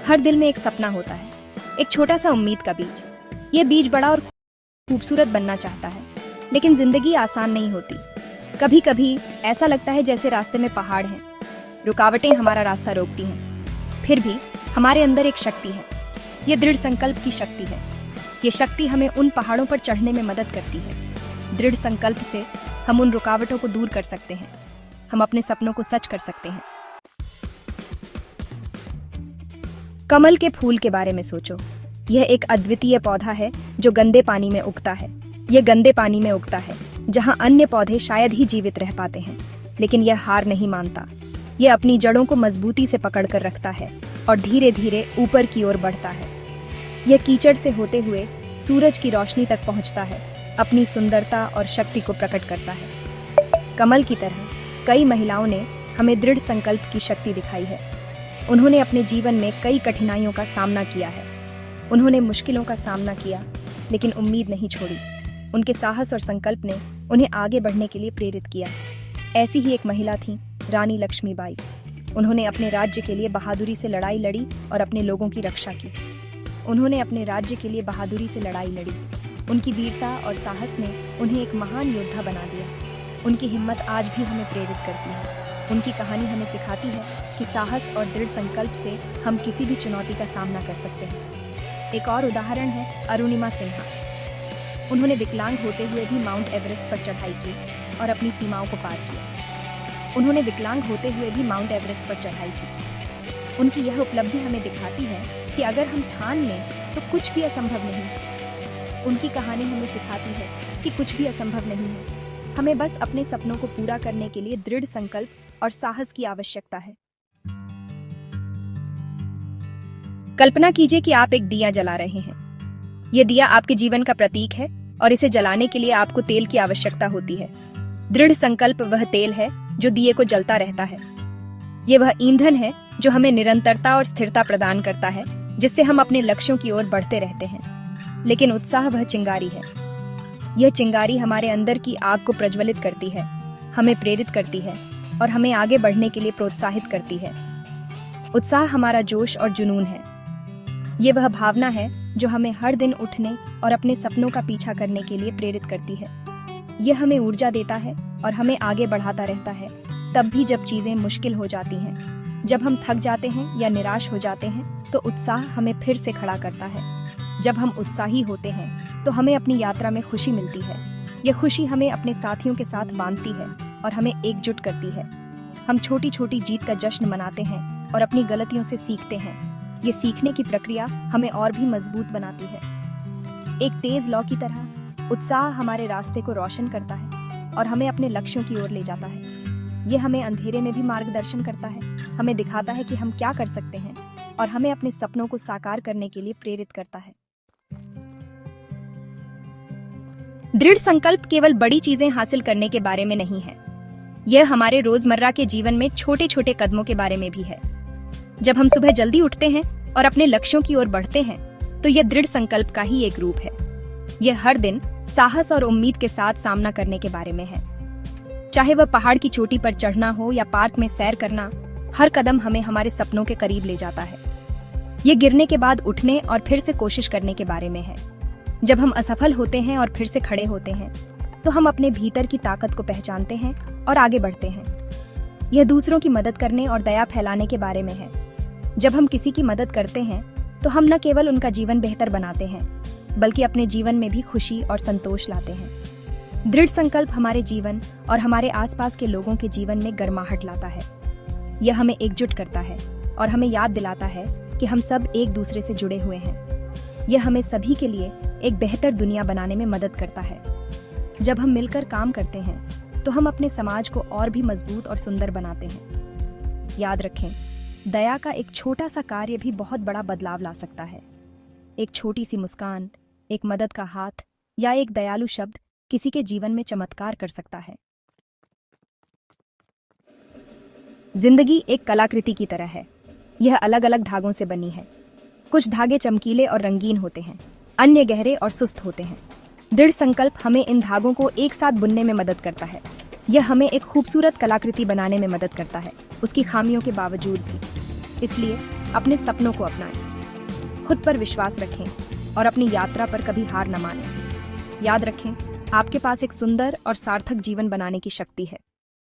हर दिल में एक सपना होता है, एक छोटा सा उम्मीद का बीज। ये बीज बड़ा और खूबसूरत बनना चाहता है, लेकिन जिंदगी आसान नहीं होती। कभी कभी ऐसा लगता है जैसे रास्ते में पहाड़ हैं, रुकावटें हमारा रास्ता रोकती हैं। फिर भी हमारे अंदर एक शक्ति है, ये दृढ़ संकल्प की शक्ति है। ये शक्ति हमें उन पहाड़ों पर चढ़ने में मदद करती है। दृढ़ संकल्प से हम उन रुकावटों को दूर कर सकते हैं, हम अपने सपनों को सच कर सकते हैं। कमल के फूल के बारे में सोचो। यह एक अद्वितीय पौधा है जो गंदे पानी में उगता है। यह गंदे पानी में उगता है जहां अन्य पौधे शायद ही जीवित रह पाते हैं, लेकिन यह हार नहीं मानता। यह अपनी जड़ों को मजबूती से पकड़ कर रखता है और धीरे धीरे ऊपर की ओर बढ़ता है। यह कीचड़ से होते हुए सूरज की रोशनी तक पहुंचता है, अपनी सुंदरता और शक्ति को प्रकट करता है। कमल की तरह कई महिलाओं ने हमें दृढ़ संकल्प की शक्ति दिखाई है। उन्होंने अपने जीवन में कई कठिनाइयों का सामना किया है। उन्होंने मुश्किलों का सामना किया, लेकिन उम्मीद नहीं छोड़ी। उनके साहस और संकल्प ने उन्हें आगे बढ़ने के लिए प्रेरित किया। ऐसी ही एक महिला थी रानी लक्ष्मीबाई। उन्होंने अपने राज्य के लिए बहादुरी से लड़ाई लड़ी और अपने लोगों की रक्षा की। उन्होंने अपने राज्य के लिए बहादुरी से लड़ाई लड़ी। उनकी वीरता और साहस ने उन्हें एक महान योद्धा बना दिया। उनकी हिम्मत आज भी हमें प्रेरित करती है। उनकी कहानी हमें सिखाती है कि साहस और दृढ़ संकल्प से हम किसी भी चुनौती का सामना कर सकते हैं। एक और उदाहरण है अरुणिमा सिन्हा। उन्होंने विकलांग होते हुए भी माउंट एवरेस्ट पर चढ़ाई की और अपनी सीमाओं को पार किया। उन्होंने विकलांग होते हुए भी माउंट एवरेस्ट पर चढ़ाई की। उनकी यह उपलब्धि हमें दिखाती है कि अगर हम ठान लें तो कुछ भी असंभव नहीं। उनकी कहानी हमें सिखाती है कि कुछ भी असंभव नहीं है। हमें बस अपने सपनों को पूरा करने के लिए दृढ़ संकल्प और साहस की आवश्यकता है। कल्पना कीजिए कि आप एक दिया जला रहे हैं। यह दिया आपके जीवन का प्रतीक है और इसे जलाने के लिए आपको तेल की आवश्यकता होती है। दृढ़ संकल्प वह तेल है जो दिए को जलता रहता है। यह वह ईंधन है जो हमें निरंतरता और स्थिरता प्रदान करता है, जिससे हम अपने लक्ष्यों की ओर बढ़ते रहते हैं। लेकिन उत्साह वह चिंगारी है। यह चिंगारी हमारे अंदर की आग को प्रज्वलित करती है, हमें प्रेरित करती है और हमें आगे बढ़ने के लिए प्रोत्साहित करती है। उत्साह हमारा जोश और जुनून है। ये वह भावना है जो हमें हर दिन उठने और अपने सपनों का पीछा करने के लिए प्रेरित करती है। यह हमें ऊर्जा देता है और हमें आगे बढ़ाता रहता है, तब भी जब चीजें मुश्किल हो जाती हैं। जब हम थक जाते हैं या निराश हो जाते हैं तो उत्साह हमें फिर से खड़ा करता है। जब हम उत्साही होते हैं तो हमें अपनी यात्रा में खुशी मिलती है। यह खुशी हमें अपने साथियों के साथ बांधती है और हमें एकजुट करती है। हम छोटी छोटी जीत का जश्न मनाते हैं और अपनी गलतियों से सीखते हैं। ये सीखने की प्रक्रिया हमें और भी मजबूत बनाती है। एक तेज लौ की तरह उत्साह हमारे रास्ते को रोशन करता है और हमें अपने लक्ष्यों की ओर ले जाता है। यह हमें अंधेरे में भी मार्गदर्शन करता है, हमें दिखाता है कि हम क्या कर सकते हैं और हमें अपने सपनों को साकार करने के लिए प्रेरित करता है। दृढ़ संकल्प केवल बड़ी चीजें हासिल करने के बारे में नहीं है, यह हमारे रोजमर्रा के जीवन में छोटे छोटे कदमों के बारे में भी है। जब हम सुबह जल्दी उठते हैं और अपने लक्ष्यों की ओर बढ़ते हैं तो यह दृढ़ संकल्प का ही एक रूप है। यह हर दिन साहस और उम्मीद के साथ सामना करने के बारे में है। चाहे वह पहाड़ की चोटी पर चढ़ना हो या पार्क में सैर करना, हर कदम हमें हमारे सपनों के करीब ले जाता है। यह गिरने के बाद उठने और फिर से कोशिश करने के बारे में है। जब हम असफल होते हैं और फिर से खड़े होते हैं तो हम अपने भीतर की ताकत को पहचानते हैं और आगे बढ़ते हैं। यह दूसरों की मदद करने और दया फैलाने के बारे में है। जब हम किसी की मदद करते हैं तो हम न केवल उनका जीवन बेहतर बनाते हैं, बल्कि अपने जीवन में भी खुशी और संतोष लाते हैं। दृढ़ संकल्प हमारे जीवन और हमारे आसपास के लोगों के जीवन में गर्माहट लाता है। यह हमें एकजुट करता है और हमें याद दिलाता है कि हम सब एक दूसरे से जुड़े हुए हैं। यह हमें सभी के लिए एक बेहतर दुनिया बनाने में मदद करता है। जब हम मिलकर काम करते हैं तो हम अपने समाज को और भी मजबूत और सुंदर बनाते हैं। याद रखें, दया का एक छोटा सा कार्य भी बहुत बड़ा बदलाव ला सकता है। एक छोटी सी मुस्कान, एक मदद का हाथ या एक दयालु शब्द किसी के जीवन में चमत्कार कर सकता है। जिंदगी एक कलाकृति की तरह है। यह अलग अलग धागों से बनी है। कुछ धागे चमकीले और रंगीन होते हैं, अन्य गहरे और सुस्त होते हैं। दृढ़ संकल्प हमें इन धागों को एक साथ बुनने में मदद करता है। यह हमें एक खूबसूरत कलाकृति बनाने में मदद करता है, उसकी खामियों के बावजूद भी। इसलिए अपने सपनों को अपनाएं, खुद पर विश्वास रखें और अपनी यात्रा पर कभी हार न मानें। याद रखें, आपके पास एक सुंदर और सार्थक जीवन बनाने की शक्ति है।